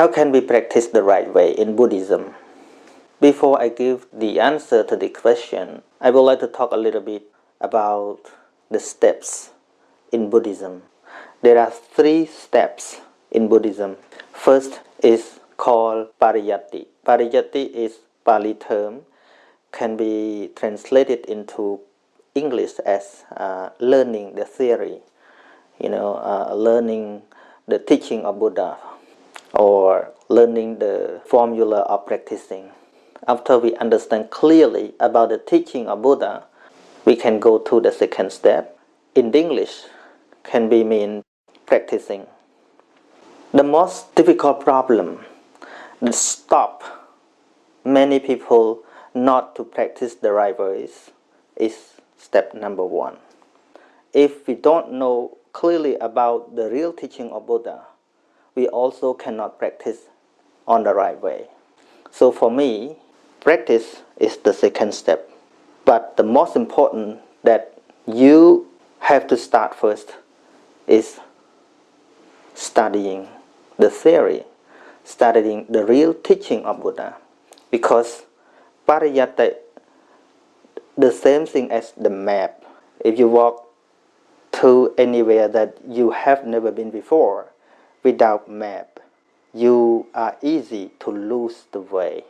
How can we practice the right way in Buddhism? Before I give the answer to the question, I would like to talk a little bit about the steps in Buddhism. There are 3 steps in Buddhism. First is called pariyatti. Pariyatti is Pali term, can be translated into English as learning the theory, learning the teaching of Buddha, or learning the formula of practicing. After we understand clearly about the teaching of Buddha, we can go to the second step. In English, can be mean practicing. The most difficult problem that stop many people not to practice the right ways is step number 1. If we don't know clearly about the real teaching of Buddha, we also cannot practice on the right way. So for me, practice is the second step. But the most important that you have to start first is studying the theory, studying the real teaching of Buddha. Because pariyatti, the same thing as the map. If you walk to anywhere that you have never been before, without map, you are easy to lose the way.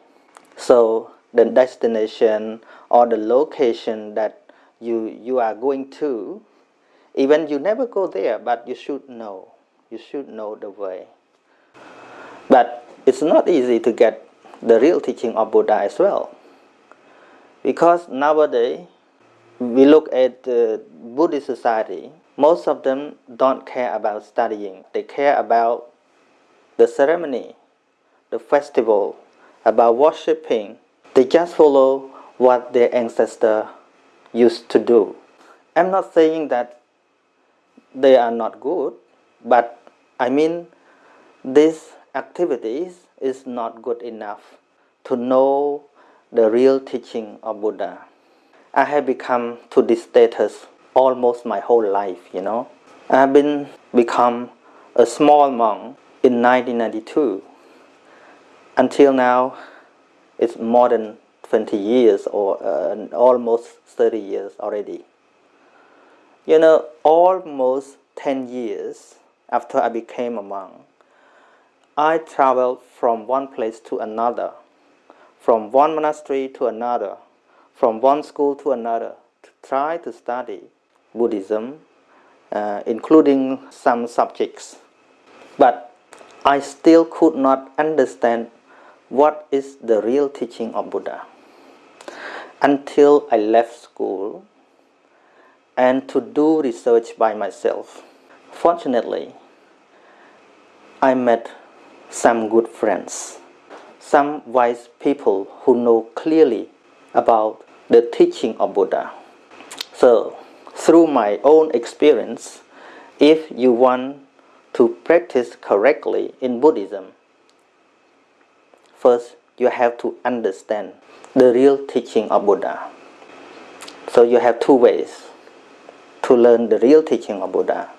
So the destination or the location that you are going to, even you never go there, but you should know the way. But it's not easy to get the real teaching of Buddha as well, because nowadays we look at the Buddhist society, most of them don't care about studying. They care about the ceremony, the festival, about worshipping. They just follow what their ancestors used to do. I'm not saying that they are not good, but I mean these activities is not good enough to know the real teaching of Buddha. I have become to this status almost my whole life, I have become a small monk in 1992. Until now, it's more than 20 years or almost 30 years already. Almost 10 years after I became a monk, I traveled from one place to another, from one monastery to another, from one school to another, to try to study Buddhism, including some subjects. But I still could not understand what is the real teaching of Buddha until I left school and to do research by myself. Fortunately, I met some good friends, some wise people who know clearly about the teaching of Buddha. So, through my own experience, if you want to practice correctly in Buddhism, first you have to understand the real teaching of Buddha. So you have 2 ways to learn the real teaching of Buddha.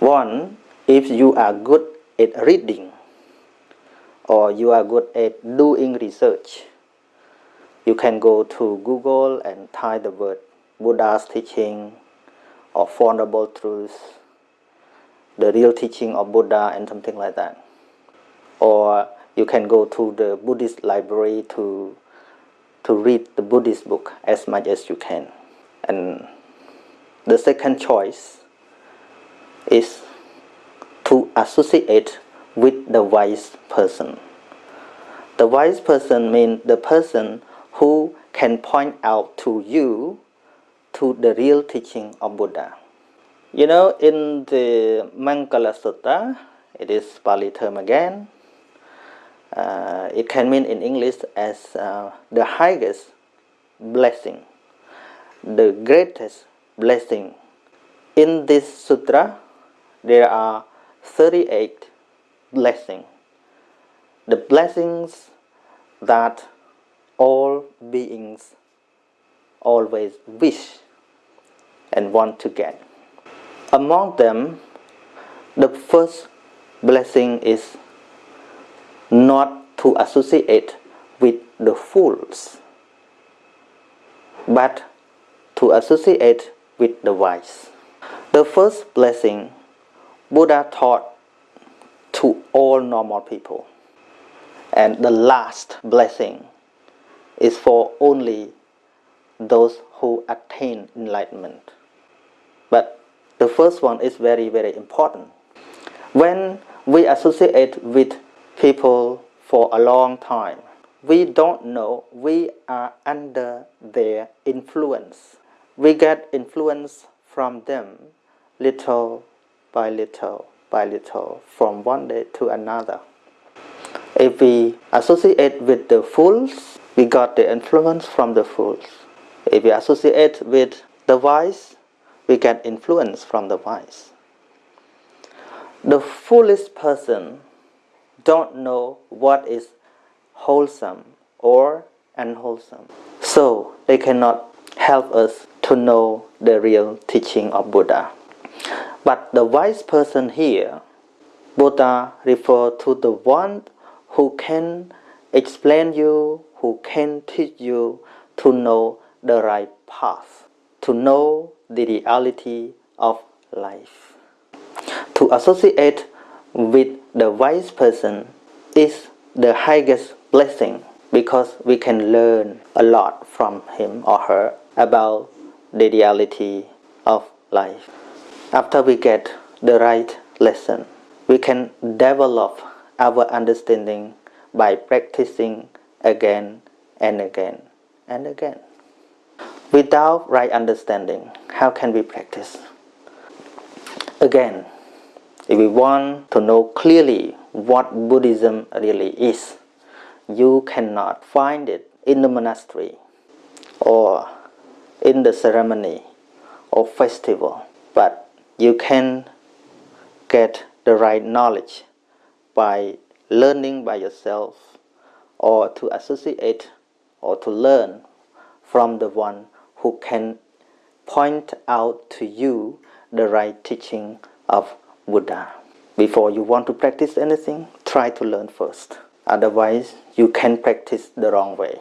One, if you are good at reading or you are good at doing research, you can go to Google and type the word Buddha's teaching or Four Noble Truths, the real teaching of Buddha, and something like that. Or you can go to the Buddhist library to read the Buddhist book as much as you can. And the second choice is to associate with the wise person. The wise person means the person who can point out to you to the real teaching of Buddha. In the Mangala Sutta, it is Pali term again. It can mean in English as the highest blessing, the greatest blessing. In this sutra, there are 38 blessings. The blessings that all beings always wish and want to get. Among them, the first blessing is not to associate with the fools, but to associate with the wise. The first blessing Buddha taught to all normal people, and the last blessing is for only those who attain enlightenment. But the first one is very, very important. When we associate with people for a long time, we don't know we are under their influence. We get influence from them little by little by little from one day to another. If we associate with the fools, we got the influence from the fools. If we associate with the wise, we get influence from the wise. The foolish person don't know what is wholesome or unwholesome. So they cannot help us to know the real teaching of Buddha. But the wise person here, Buddha referred to the one who can explain you, who can teach you to know the right path, to know the reality of life. To associate with the wise person is the highest blessing because we can learn a lot from him or her about the reality of life. After we get the right lesson, we can develop our understanding by practicing again and again and again. Without right understanding, how can we practice? Again, if we want to know clearly what Buddhism really is, you cannot find it in the monastery or in the ceremony or festival, but you can get the right knowledge by learning by yourself or to associate or to learn from the one who can point out to you the right teaching of Buddha. Before you want to practice anything, try to learn first. Otherwise, you can practice the wrong way.